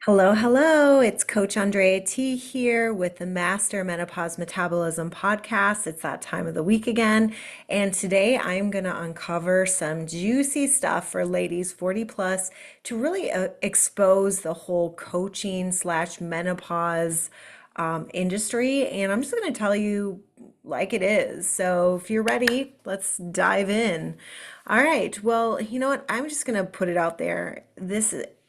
Hello, hello. It's Coach Andrea T here with the Master Menopause Metabolism podcast. It's that time of the week again. And today I'm going to uncover some juicy stuff for ladies 40 plus to really expose the whole coaching slash menopause industry. And I'm just going to tell you like it is. So if you're ready, let's dive in. All right. Well, you know what? I'm just going to put it out there.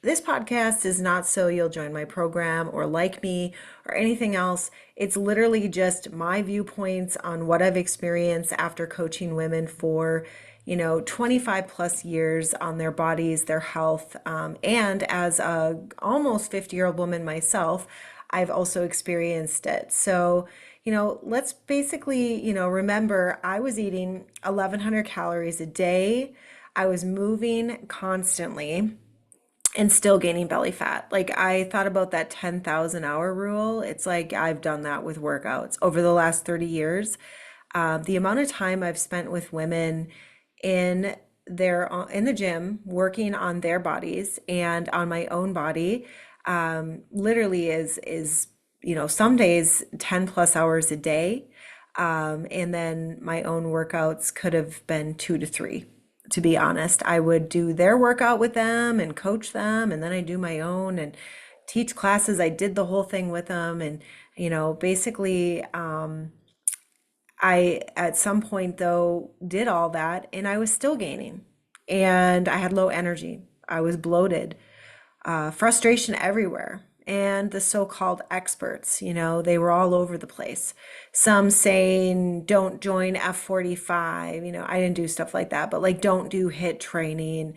This podcast is not so you'll join my program or like me or anything else. It's literally just my viewpoints on what I've experienced after coaching women for, 25 plus years on their bodies, their health. And as a almost 50-year-old woman myself, I've also experienced it. So, let's basically, remember I was eating 1,100 calories a day. I was moving constantly and still gaining belly fat. Like I thought about that 10,000 hour rule. It's like I've done that with workouts over the last 30 years. The amount of time I've spent with women in in the gym working on their bodies and on my own body literally is some days 10 plus hours a day. And then my own workouts could have been 2 to 3. To be honest, I would do their workout with them and coach them, and then I do my own and teach classes. I did the whole thing with them, and basically, I at some point though did all that, and I was still gaining, and I had low energy. I was bloated, frustration everywhere. And the so-called experts, they were all over the place. Some saying, don't join F45. I didn't do stuff like that, but like, don't do HIIT training,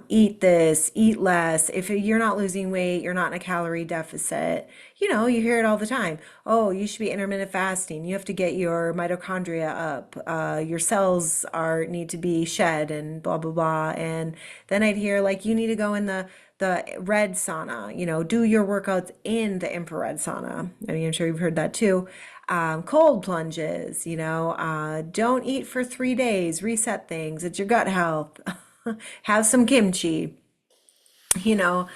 eat this, eat less. If you're not losing weight, you're not in a calorie deficit. You hear it all the time. Oh, you should be intermittent fasting. You have to get your mitochondria up. Your cells need to be shed and blah, blah, blah. And then I'd hear like, you need to go in the red sauna, do your workouts in the infrared sauna. I mean, I'm sure you've heard that too. Cold plunges, don't eat for 3 days, reset things. It's your gut health. Have some kimchi, you know,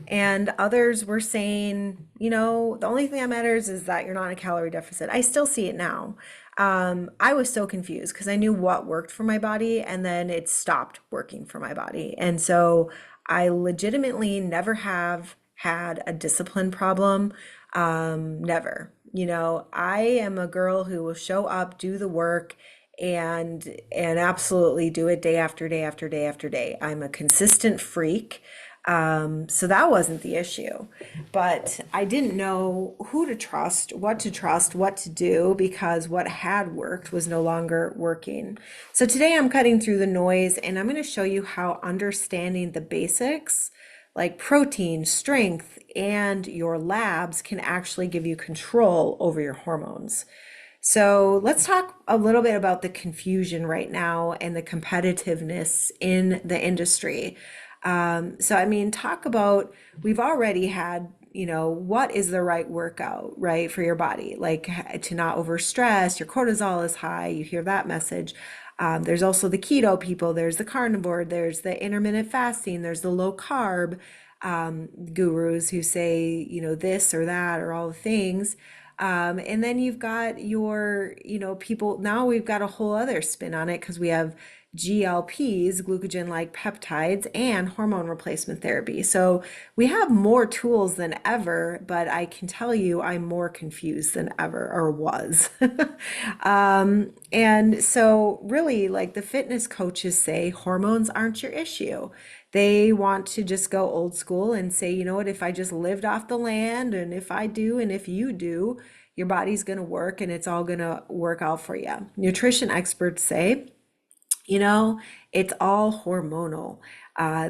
and others were saying, the only thing that matters is that you're not in a calorie deficit. I still see it now. I was so confused because I knew what worked for my body and then it stopped working for my body. And so I legitimately never have had a discipline problem. Never. I am a girl who will show up, do the work, and absolutely do it day after day after day after day. I'm a consistent freak. So that wasn't the issue. But I didn't know who to trust, what to do, because what had worked was no longer working. So today I'm cutting through the noise and I'm going to show you how understanding the basics like protein, strength, and your labs can actually give you control over your hormones. So let's talk a little bit about the confusion right now and the competitiveness in the industry. So I mean, talk about, we've already had, what is the right workout, right, for your body? Like to not overstress, your cortisol is high, you hear that message. There's also the keto people, there's the carnivore, there's the intermittent fasting, there's the low carb gurus who say, this or that or all the things. And then you've got your, people, now we've got a whole other spin on it because we have GLPs, glucagon-like peptides, and hormone replacement therapy. So we have more tools than ever, but I can tell you I'm more confused than ever, or was. And so really, like the fitness coaches say, hormones aren't your issue. They want to just go old school and say, you know what, if I just lived off the land, and if I do, and if you do, your body's going to work and it's all going to work out for you. Nutrition experts say, you know, it's all hormonal.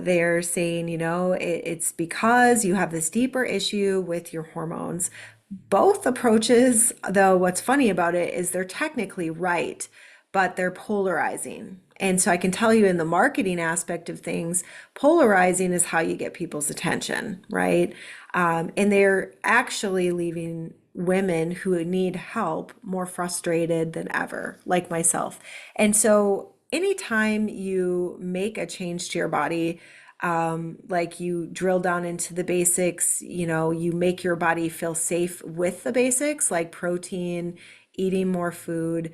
They're saying, it's because you have this deeper issue with your hormones. Both approaches, though, what's funny about it is they're technically right, but they're polarizing. And so I can tell you in the marketing aspect of things, polarizing is how you get people's attention, right? And they're actually leaving women who need help more frustrated than ever, like myself. And so anytime you make a change to your body, Like you drill down into the basics, you make your body feel safe with the basics, like protein, eating more food,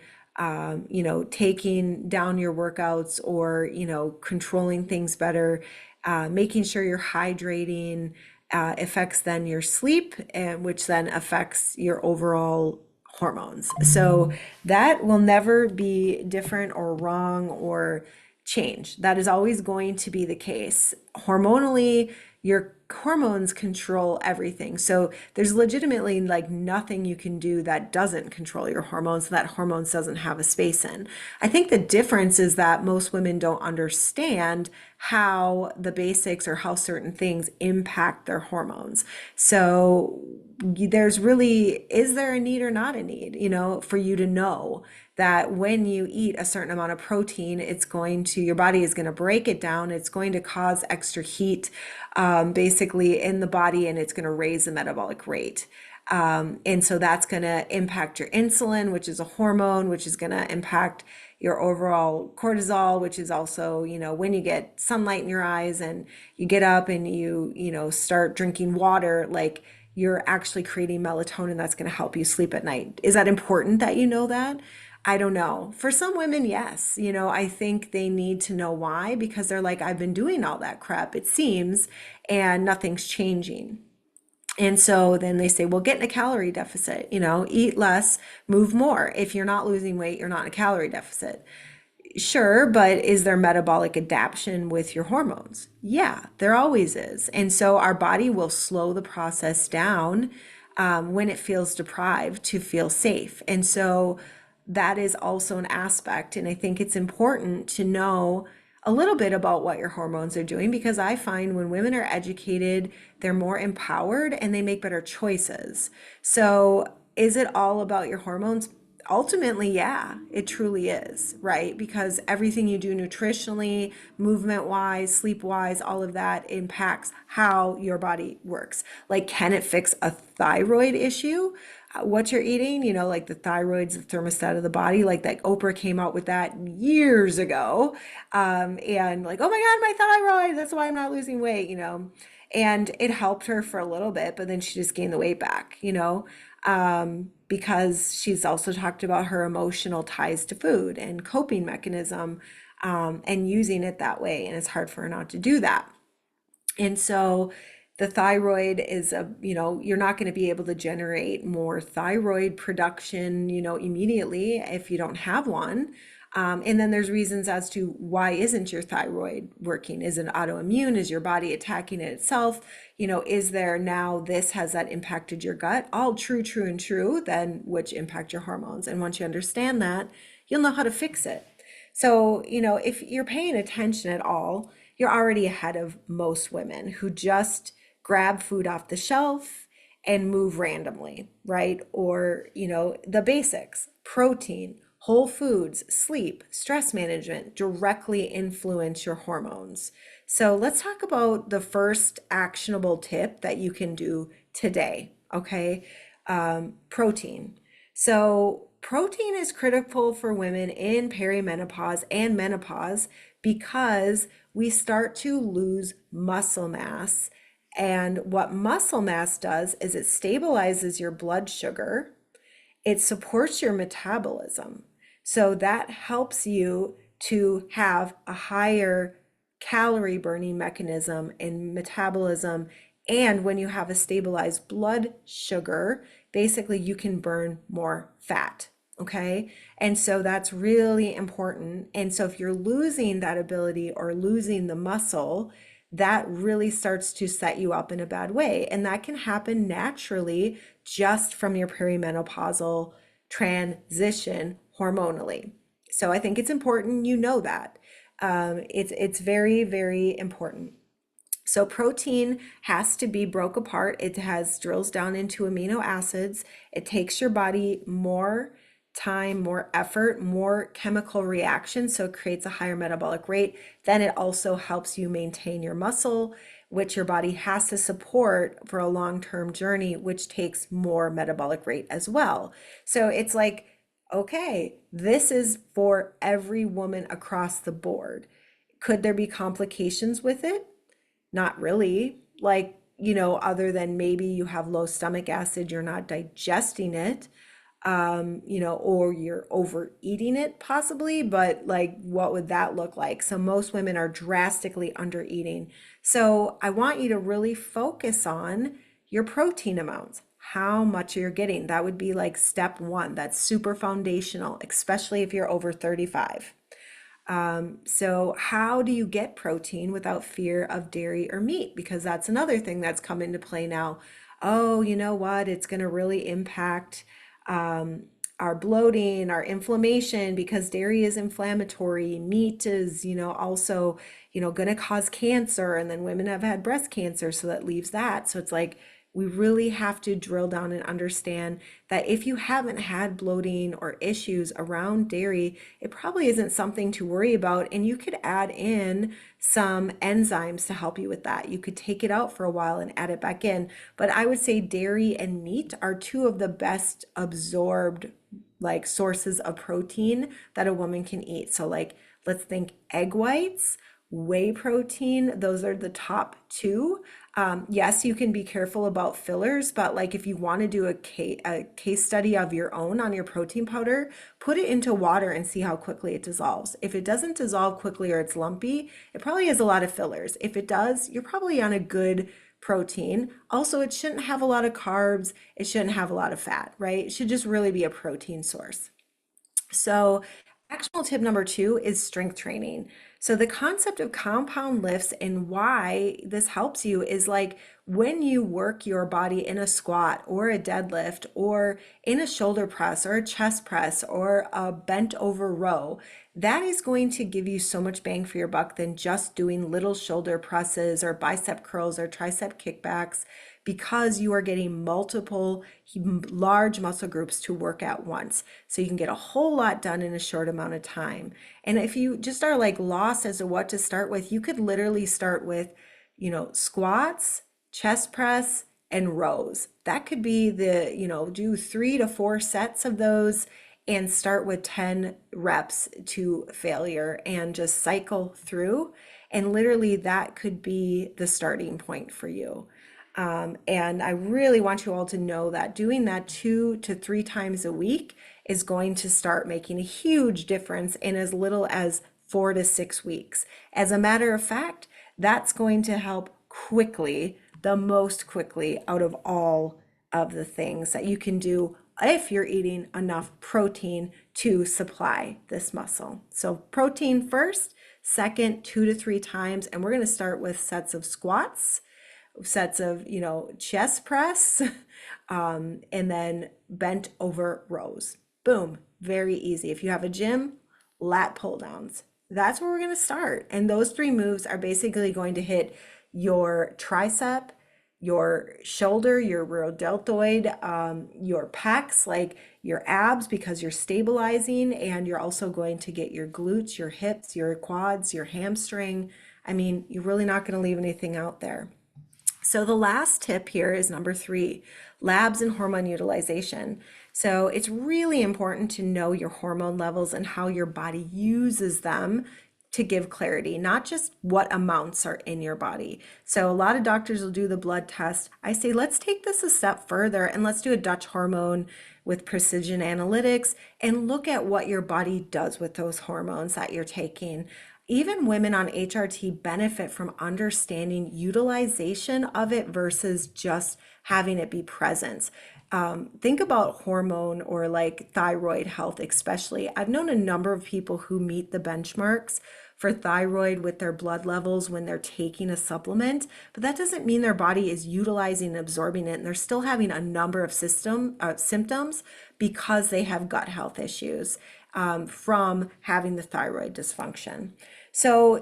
taking down your workouts or, controlling things better, making sure you're hydrating, affects then your sleep, and which then affects your overall hormones. So that will never be different or wrong or change. That is always going to be the case. Hormonally, your hormones control everything. So there's legitimately like nothing you can do that doesn't control your hormones, that hormones doesn't have a space in. I think the difference is that most women don't understand how the basics or how certain things impact their hormones. So there's really, is there a need or not a need, for you to know that when you eat a certain amount of protein, your body is going to break it down. It's going to cause extra heat, basically in the body, and it's going to raise the metabolic rate. And so that's going to impact your insulin, which is a hormone, which is going to impact your overall cortisol, which is also, when you get sunlight in your eyes and you get up and start drinking water, like you're actually creating melatonin that's going to help you sleep at night. Is that important that you know that? I don't know. For some women, yes. I think they need to know why because they're like, I've been doing all that crap, it seems, and nothing's changing. And so then they say, well, get in a calorie deficit, eat less, move more. If you're not losing weight, you're not in a calorie deficit. Sure, but is there metabolic adaptation with your hormones? Yeah, there always is. And so our body will slow the process down when it feels deprived to feel safe. And so that is also an aspect. And I think it's important to know a little bit about what your hormones are doing because I find when women are educated, they're more empowered and they make better choices. So, is it all about your hormones? Ultimately, yeah, it truly is, right? Because everything you do nutritionally, movement wise, sleep wise, all of that impacts how your body works. Like, can it fix a thyroid issue? What you're eating, like the thyroid's the thermostat of the body, like that Oprah came out with that years ago. And like, oh my God, my thyroid, that's why I'm not losing weight, and it helped her for a little bit, but then she just gained the weight back, because she's also talked about her emotional ties to food and coping mechanism, and using it that way. And it's hard for her not to do that. And so the thyroid is you're not going to be able to generate more thyroid production, immediately if you don't have one. And then there's reasons as to why isn't your thyroid working? Is it autoimmune? Is your body attacking it itself? Is there now has that impacted your gut? All true, true, and true, then which impact your hormones. And once you understand that, you'll know how to fix it. So, if you're paying attention at all, you're already ahead of most women who just grab food off the shelf and move randomly, right? Or, the basics, protein, whole foods, sleep, stress management directly influence your hormones. So let's talk about the first actionable tip that you can do today, okay? Protein. So protein is critical for women in perimenopause and menopause because we start to lose muscle mass. And what muscle mass does is it stabilizes your blood sugar, it supports your metabolism. So that helps you to have a higher calorie burning mechanism and metabolism. And when you have a stabilized blood sugar, basically you can burn more fat. Okay. And so that's really important. And so if you're losing that ability or losing the muscle, that really starts to set you up in a bad way. And that can happen naturally just from your perimenopausal transition hormonally. So I think it's important you know that. It's very, very important. So protein has to be broke apart. It has drills down into amino acids. It takes your body more time, more effort, more chemical reaction. So it creates a higher metabolic rate. Then it also helps you maintain your muscle, which your body has to support for a long-term journey, which takes more metabolic rate as well. So it's like, okay, this is for every woman across the board. Could there be complications with it? Not really. Like, other than maybe you have low stomach acid, you're not digesting it, or you're overeating it possibly, but like, what would that look like? So most women are drastically under eating. So I want you to really focus on your protein amounts, how much you're getting. That would be like step one. That's super foundational, especially if you're over 35. So how do you get protein without fear of dairy or meat? Because that's another thing that's come into play now. Oh, you know what? It's going to really impact um, our bloating, our inflammation, because dairy is inflammatory. Meat is, also, going to cause cancer. And then women have had breast cancer, so that leaves that. So it's like, we really have to drill down and understand that if you haven't had bloating or issues around dairy, it probably isn't something to worry about. And you could add in some enzymes to help you with that. You could take it out for a while and add it back in. But I would say dairy and meat are two of the best absorbed like sources of protein that a woman can eat. So like, let's think egg whites, whey protein, those are the top two. Yes, you can be careful about fillers, but like if you want to do a case study of your own on your protein powder, put it into water and see how quickly it dissolves. If it doesn't dissolve quickly or it's lumpy, it probably has a lot of fillers. If it does, you're probably on a good protein. Also, it shouldn't have a lot of carbs. It shouldn't have a lot of fat, right? It should just really be a protein source. So, actionable tip number two is strength training. So, the concept of compound lifts and why this helps you is like when you work your body in a squat or a deadlift or in a shoulder press or a chest press or a bent over row, that is going to give you so much bang for your buck than just doing little shoulder presses or bicep curls or tricep kickbacks, because you are getting multiple large muscle groups to work at once. So you can get a whole lot done in a short amount of time. And if you just are like lost as to what to start with, you could literally start with, squats, chest press, and rows. That could be do 3 to 4 sets of those and start with 10 reps to failure and just cycle through. And literally, that could be the starting point for you. And I really want you all to know that doing that 2 to 3 times a week is going to start making a huge difference in as little as 4 to 6 weeks. As a matter of fact, that's going to help quickly, the most quickly out of all of the things that you can do if you're eating enough protein to supply this muscle. So protein first, second, 2 to 3 times, and we're going to start with sets of squats, sets of, chest press, and then bent over rows. Boom, very easy. If you have a gym, lat pull downs. That's where we're going to start. And those three moves are basically going to hit your tricep, your shoulder, your rear deltoid, your pecs, like your abs, because you're stabilizing, and you're also going to get your glutes, your hips, your quads, your hamstring. I mean, you're really not going to leave anything out there. So the last tip here is number three, labs and hormone utilization. So it's really important to know your hormone levels and how your body uses them to give clarity, not just what amounts are in your body. So a lot of doctors will do the blood test. I say, let's take this a step further and let's do a Dutch hormone with precision analytics and look at what your body does with those hormones that you're taking. Even women on HRT benefit from understanding utilization of it versus just having it be present. Think about hormone or like thyroid health, especially. I've known a number of people who meet the benchmarks for thyroid with their blood levels when they're taking a supplement, but that doesn't mean their body is utilizing and absorbing it, and they're still having a number of symptoms because they have gut health issues from having the thyroid dysfunction. So,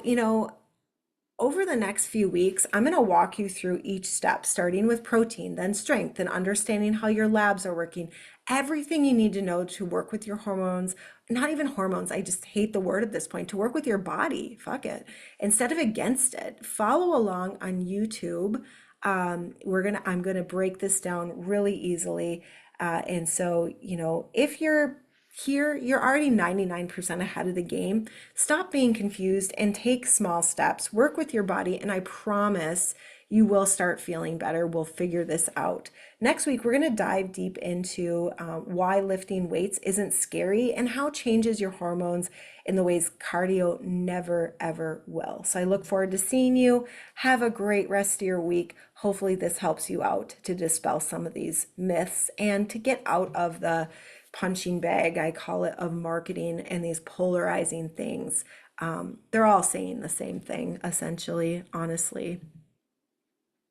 over the next few weeks, I'm going to walk you through each step, starting with protein, then strength, and understanding how your labs are working. Everything you need to know to work with your hormones, not even hormones, I just hate the word at this point, to work with your body, fuck it, instead of against it. Follow along on YouTube. I'm gonna break this down really easily. And so, if you're Here, you're already 99% ahead of the game. Stop being confused and take small steps. Work with your body, and I promise you will start feeling better. We'll figure this out. Next week, we're going to dive deep into why lifting weights isn't scary and how it changes your hormones in the ways cardio never, ever will. So I look forward to seeing you. Have a great rest of your week. Hopefully, this helps you out to dispel some of these myths and to get out of the punching bag, I call it, of marketing and these polarizing things. They're all saying the same thing, essentially, honestly.